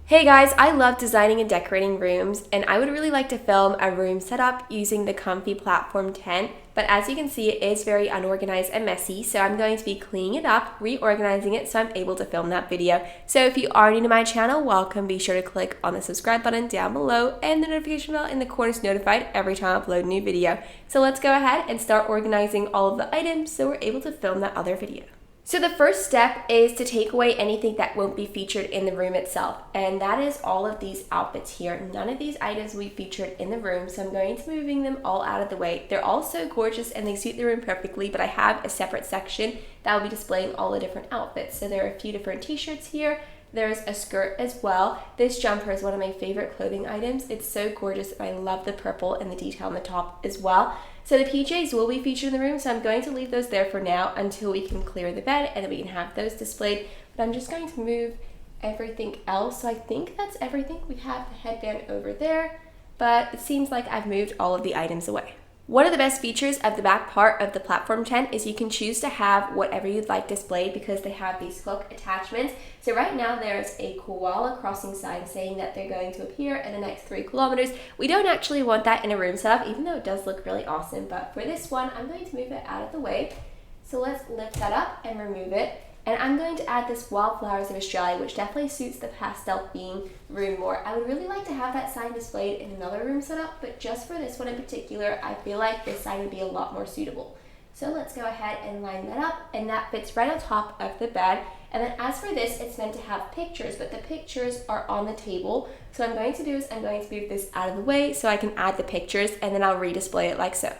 Hey guys, I love designing and decorating rooms, and I would really like to film a room setup using the comfy platform tent, but as you can see, it is very unorganized and messy, so I'm going to be cleaning it up, reorganizing it so I'm able to film that video. So if you are new to my channel, welcome. Be sure to click on the subscribe button down below and the notification bell in the corner is notified every time I upload a new video. So let's go ahead and start organizing all of the items so we're able to film that other video. So the first step is to take away anything that won't be featured in the room itself, and that is all of these outfits here. None of these items will be featured in the room, so I'm going to be moving them all out of the way. They're all so gorgeous and they suit the room perfectly, but I have a separate section that will be displaying all the different outfits. So there are a few different t-shirts here. There's a skirt as well. This jumper is one of my favorite clothing items. It's so gorgeous and I love the purple and the detail on the top as well. So the PJs will be featured in the room, so I'm going to leave those there for now until we can clear the bed and then we can have those displayed. But I'm just going to move everything else. So I think that's everything. We have the headband over there, but it seems like I've moved all of the items away. One of the best features of the back part of the platform tent is you can choose to have whatever you'd like displayed because they have these hook attachments. So right now there's a koala crossing sign saying that they're going to appear in the next 3 kilometers. We don't actually want that in a room setup, even though it does look really awesome. But for this one, I'm going to move it out of the way. So let's lift that up and remove it. And I'm going to add this Wildflowers of Australia, which definitely suits the pastel theme room more. I would really like to have that sign displayed in another room setup, but just for this one in particular, I feel like this sign would be a lot more suitable. So let's go ahead and line that up, and that fits right on top of the bed. And then as for this, it's meant to have pictures, but the pictures are on the table. So what I'm going to do is I'm going to move this out of the way so I can add the pictures, and then I'll redisplay it like so.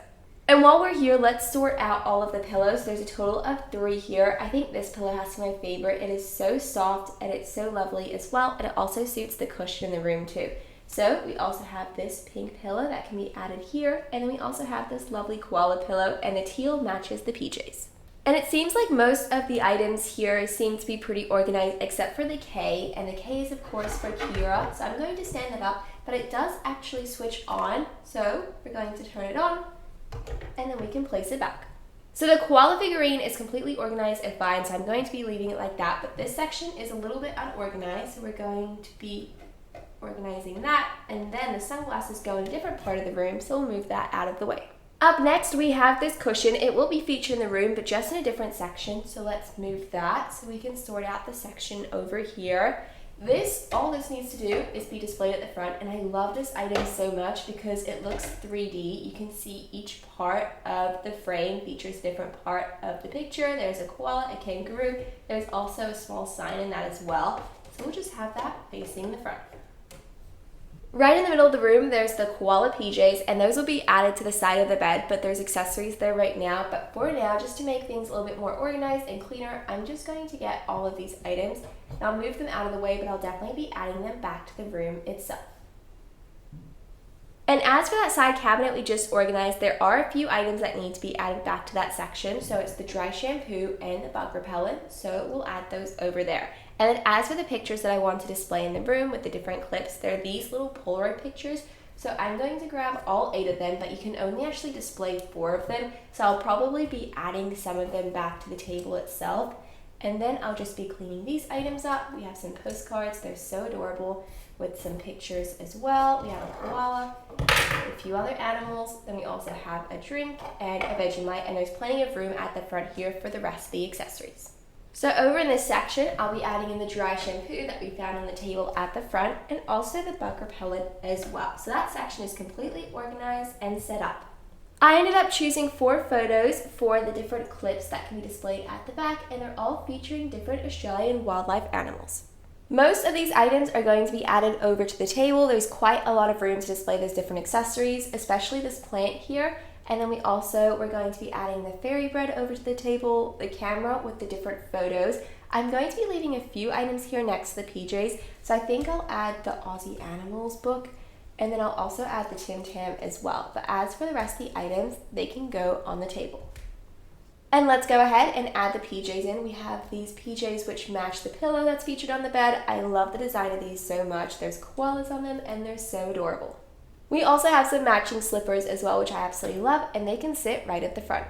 And while we're here, let's sort out all of the pillows. There's a total of 3 here. I think this pillow has to be my favorite. It is so soft and it's so lovely as well. And it also suits the cushion in the room too. So we also have this pink pillow that can be added here. And then we also have this lovely koala pillow, and the teal matches the PJs. And it seems like most of the items here seem to be pretty organized except for the K. And the K is of course for Kira. So I'm going to stand that up, but it does actually switch on. So we're going to turn it on, and then we can place it back. So the koala figurine is completely organized and fine, so I'm going to be leaving it like that, but this section is a little bit unorganized, so we're going to be organizing that, and then the sunglasses go in a different part of the room, so we'll move that out of the way. Up next, we have this cushion. It will be featured in the room, but just in a different section, so let's move that so we can sort out the section over here. All this needs to do is be displayed at the front, and I love this item so much because it looks 3D. You can see each part of the frame features a different part of the picture. There's a koala, a kangaroo. There's also a small sign in that as well. So we'll just have that facing the front. Right in the middle of the room, there's the koala PJs, and those will be added to the side of the bed, but there's accessories there right now. But for now, just to make things a little bit more organized and cleaner, I'm just going to get all of these items. And I'll move them out of the way, but I'll definitely be adding them back to the room itself. And as for that side cabinet we just organized, there are a few items that need to be added back to that section. So it's the dry shampoo and the bug repellent, so we'll add those over there. And then as for the pictures that I want to display in the room with the different clips, they're these little Polaroid pictures. So I'm going to grab all 8 of them, but you can only actually display 4 of them. So I'll probably be adding some of them back to the table itself. And then I'll just be cleaning these items up. We have some postcards, they're so adorable, with some pictures as well. We have a koala, a few other animals, then we also have a drink and a Vegemite, and there's plenty of room at the front here for the rest of the accessories. So over in this section, I'll be adding in the dry shampoo that we found on the table at the front, and also the bug repellent as well. So that section is completely organized and set up. I ended up choosing 4 photos for the different clips that can be displayed at the back, and they're all featuring different Australian wildlife animals. Most of these items are going to be added over to the table. There's quite a lot of room to display those different accessories, especially this plant here. And then we're going to be adding the fairy bread over to the table, the camera with the different photos. I'm going to be leaving a few items here next to the PJs, so I think I'll add the Aussie Animals book, and then I'll also add the Tim Tam as well. But as for the rest of the items, they can go on the table. And let's go ahead and add the PJs in. We have these PJs which match the pillow that's featured on the bed. I love the design of these so much. There's koalas on them and they're so adorable. We also have some matching slippers as well, which I absolutely love, and they can sit right at the front.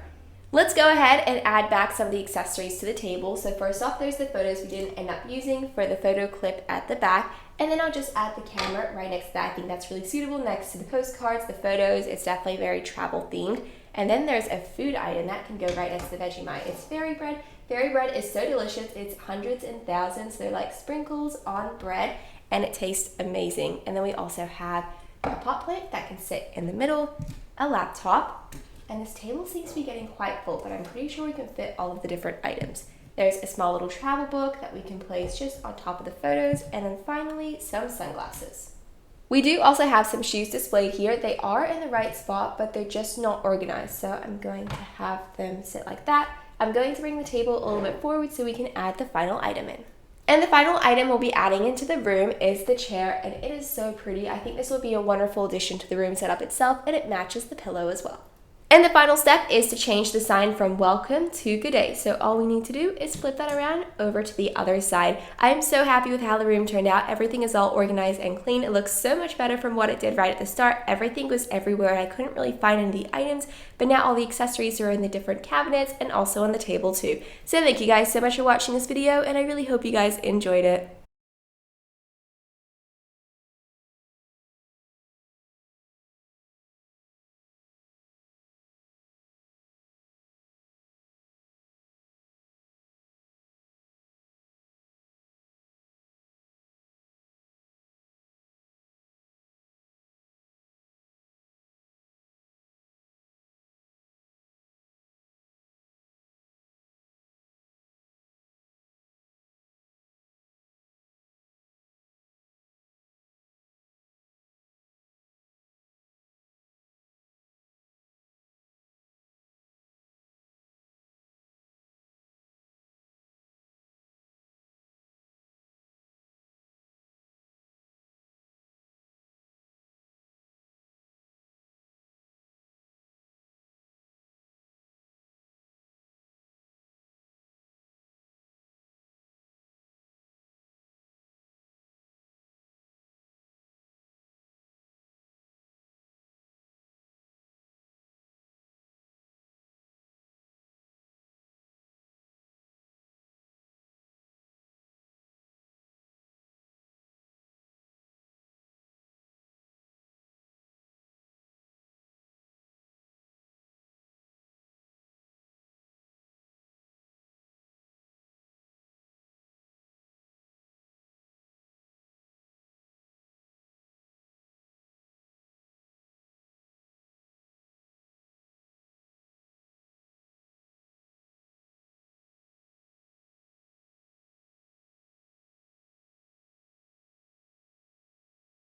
Let's go ahead and add back some of the accessories to the table. So first off, there's the photos we didn't end up using for the photo clip at the back. And then I'll just add the camera right next to that. I think that's really suitable next to the postcards, the photos. It's definitely very travel themed. And then there's a food item that can go right next to the Vegemite. It's fairy bread. Fairy bread is so delicious. It's hundreds and thousands. They're like sprinkles on bread, and it tastes amazing. And then we also have a pot plant that can sit in the middle, a laptop, and this table seems to be getting quite full, but I'm pretty sure we can fit all of the different items. There's a small little travel book that we can place just on top of the photos, and then finally some sunglasses. We do also have some shoes displayed here. They are in the right spot, but they're just not organized, so I'm going to have them sit like that. I'm going to bring the table a little bit forward so we can add the final item in. And the final item we'll be adding into the room is the chair, and it is so pretty. I think this will be a wonderful addition to the room setup itself, and it matches the pillow as well. And the final step is to change the sign from welcome to good day. So all we need to do is flip that around over to the other side. I am so happy with how the room turned out. Everything is all organized and clean. It looks so much better from what it did right at the start. Everything was everywhere and I couldn't really find any of the items, but now all the accessories are in the different cabinets and also on the table too. So thank you guys so much for watching this video, and I really hope you guys enjoyed it.